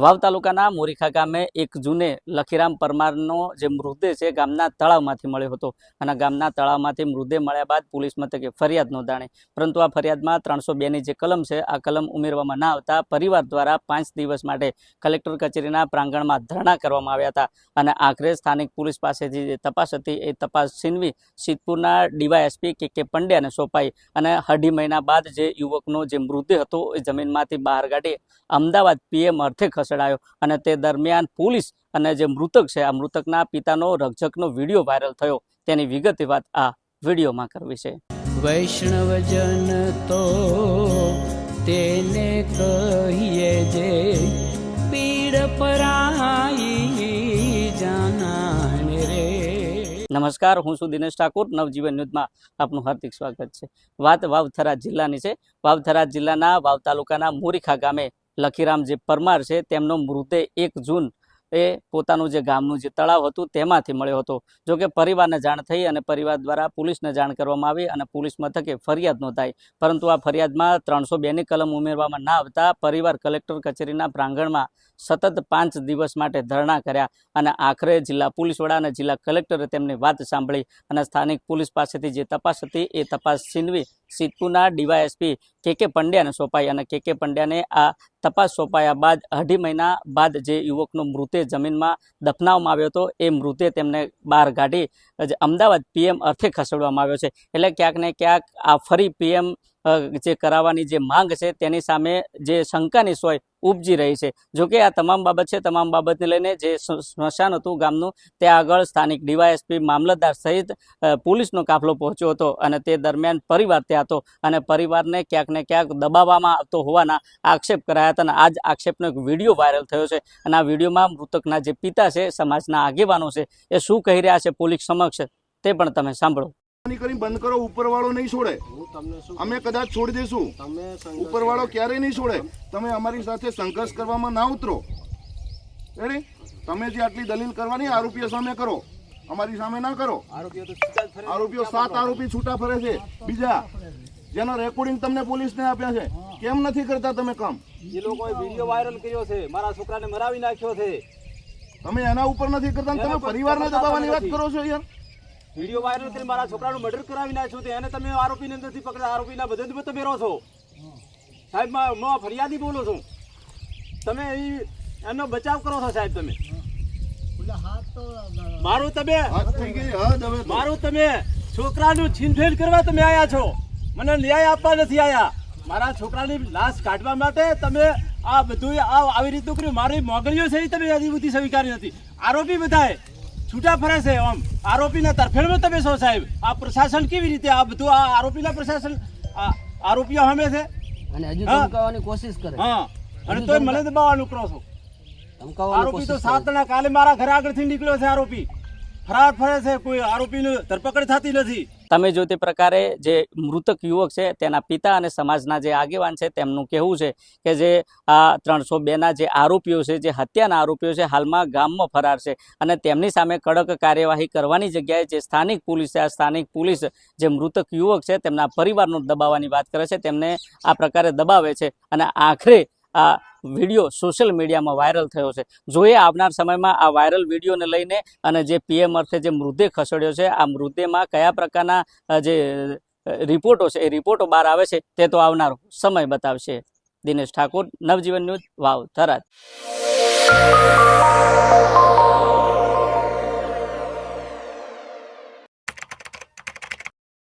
વાવ તાલુકાના મોરીખા ગામે 1 જૂને લખીરામ પરમારનો જે મૃતદેહ છે ગામના તળાવમાંથી મળ્યો હતો અને ગામના તળાવમાંથી મૃતદેહ મળ્યા બાદ પોલીસ મથકે ફરિયાદ નોંધાણી, પરંતુ આ ફરિયાદમાં 302 ની જે કલમ છે આ કલમ ઉમેરવામાં ના આવતા પરિવાર દ્વારા 5 દિવસ માટે કલેક્ટર કચેરીના પ્રાંગણમાં ધરણા કરવામાં આવ્યા હતા અને આખરે સ્થાનિક પોલીસ પાસેથી જે તપાસ હતી એ તપાસ છીનવી સિદ્ધપુરના ડીવાયએસપી કે પંડ્યાને સોંપાઈ અને અઢી મહિના બાદ જે યુવકનો જે મૃતદેહ હતો એ જમીનમાંથી બહાર કાઢી અમદાવાદ પીએમ અર્થે ખસેડાયો અને તે દરમિયાન પોલીસ અને જે મૃતક છે આ મૃતકના પિતાનો રક્ષકનો વિડીયો વાયરલ થયો, તેની વિગતે વાત આ વિડીયોમાં કરવી છે। વૈષ્ણવજન તો તેને કહીએ જે પીડ પરાઈ જાનાને રે। નમસ્કાર, હું છું દિનેશ ઠાકોર। નવજીવન ન્યૂઝમાં આપનું હાર્દિક સ્વાગત છે। વાત વાવ થરાદ જિલ્લાની છે। વાવ થરાદ જિલ્લાના વાવ તાલુકાના મોરીખા ગામે લખીરામ જે પરમાર છે તેમનો મૃતદેહ 1 જૂન એ પોતાનું જે ગામનું જે તળાવ હતું તેમાંથી મળ્યો હતો। જો કે પરિવારને જાણ થઈ અને પરિવાર દ્વારા પોલીસને જાણ કરવામાં આવી અને પોલીસ મથકે ફરિયાદ નોંધાઈ, પરંતુ આ ફરિયાદમાં 302 ની કલમ ઉમેરવામાં ના આવતા પરિવાર કલેક્ટર કચેરીના પ્રાંગણમાં સતત 5 દિવસ માટે ધરણા કર્યા અને આખરે જિલ્લા પોલીસ વડા અને જિલ્લા કલેક્ટરે તેમની વાત સાંભળી અને સ્થાનિક પોલીસ પાસેથી જે તપાસ હતી એ તપાસ છીનવી સિદ્ધપુરના ડીવાયએસપી કે પંડ્યાને સોંપાઈ અને કે પંડ્યાને આ તપાસ સોંપાયા બાદ અઢી મહિના બાદ જે યુવકનો મૃતદેહ જમીનમાં દફનાવવામાં આવ્યો હતો એ મૃતદેહ તેમને બહાર કાઢી અમદાવાદ પીએમ અર્થે ખસેડવામાં આવ્યો છે। એટલે ક્યાંક ને ક્યાંક આ ફરી પીએમ જે કરાવવાની જે માંગ છે તેની સામે જે શંકાની સોય ઉપજી રહી છે। જોકે આ તમામ બાબત છે, તમામ બાબતને લઈને જે સ્મશાન હતું ગામનું ત્યાં આગળ સ્થાનિક ડીવાયએસપી મામલતદાર સહિત પોલીસનો કાફલો પહોંચ્યો હતો અને તે દરમિયાન પરિવાર ત્યાં હતો અને પરિવારને ક્યાંક ને ક્યાંક દબાવવામાં આવતો હોવાના આક્ષેપ કરાયા હતા અને આ જ આક્ષેપનો એક વિડીયો વાયરલ થયો છે અને આ વિડીયોમાં મૃતકના જે પિતા છે, સમાજના આગેવાનો છે, એ શું કહી રહ્યા છે પોલીસ સમક્ષ તે પણ તમે સાંભળો। બંધ કરો, ઉપરવાળો નહીં છોડે, અમે કદાચ છોડી દઈશું, ઉપરવાળો ક્યારેય નહીં છોડે। તમે અમારી સાથે સંઘર્ષ કરવામાં ના ઉતરો, રેડી? તમે જે આટલી દલીલ કરવાની આરોપીઓ સામે કરો, અમારી સામે ના કરો। આરોપીઓ 7 આરોપી છૂટા ફરે છે બીજા, જેનો રેકોર્ડિંગ તમને પોલીસને આપ્યા છે। કેમ નથી કરતા તમે કામ? જે લોકોએ વિડિયો વાયરલ કર્યો છે, મારા છોકરાને મરાવી નાખ્યો છે, તમે એના ઉપર નથી કરતા, તમે પરિવારને દબાવવાની વાત કરો છો યાર। વિડિયો વાયરલ કરી મારા છોકરાનું મર્ડર કરાવી નાખ્યું છે, એને તમે આરોપીને નથી પકડ્યા, આરોપીના બધે તમે રહો છો સાહેબ। હું ફરિયાદી બોલું છું, તમે એનો બચાવ કરો છો સાહેબ। તમે મારું તમે છોકરાનું છીનફેર કરવા તમે આયા છો, મને ન્યાય આપવા નથી આયા। મારા છોકરાની લાશ કાઢવા માટે તમે આ બધું આવી રીતનું કર્યું। મારી મોગલીઓ છે તમે હજી બધી સ્વીકારી નથી। આરોપી બધાએ છૂટા ફરે છે, આમ આરોપીના તરફેણમાં તમે છો સાહેબ। આ પ્રશાસન કેવી રીતે આ બધું આ આરોપીના પ્રશાસન આરોપીઓ સામે છે અને હજુ ધમકાવવાની કોશિશ કરે। હા, અને તોય મને દબાવવાનું કરો છો। આરોપી તો 7 જણા કાલે મારા ઘર આગળથી નીકળ્યો છે, આરોપી ફરાર ફરે છે, કોઈ આરોપીની ધરપકડ થતી નથી। તમે જો તે પ્રકારે જે મૃતક યુવક છે તેના પિતા અને સમાજના જે આગેવાન છે તેમનું કહેવું છે કે જે આ 302ના જે આરોપીઓ છે, જે હત્યાના આરોપીઓ છે, હાલમાં ગામમાં ફરાર છે અને તેમની સામે કડક કાર્યવાહી કરવાની જગ્યાએ જે સ્થાનિક પોલીસ છે, આ સ્થાનિક પોલીસ જે મૃતક યુવક છે તેમના પરિવારનો દબાવવાની વાત કરે છે, તેમને આ પ્રકારે દબાવે છે અને આખરે આ વિડીયો સોશિયલ મીડિયામાં વાયરલ થયો છે। જોઈએ આવનાર સમયમાં આ વાયરલ વિડીયોને લઈને અને જે પીએમ અર્થે જે મૃતદેહ ખસેડ્યો છે આ મૃતદેહમાં કયા પ્રકારના જે રિપોર્ટો છે એ રિપોર્ટો બહાર આવે છે તે તો આવનાર સમય બતાવશે। દિનેશ ઠાકોર, નવજીવન ન્યૂઝ, વાવ થરાદ।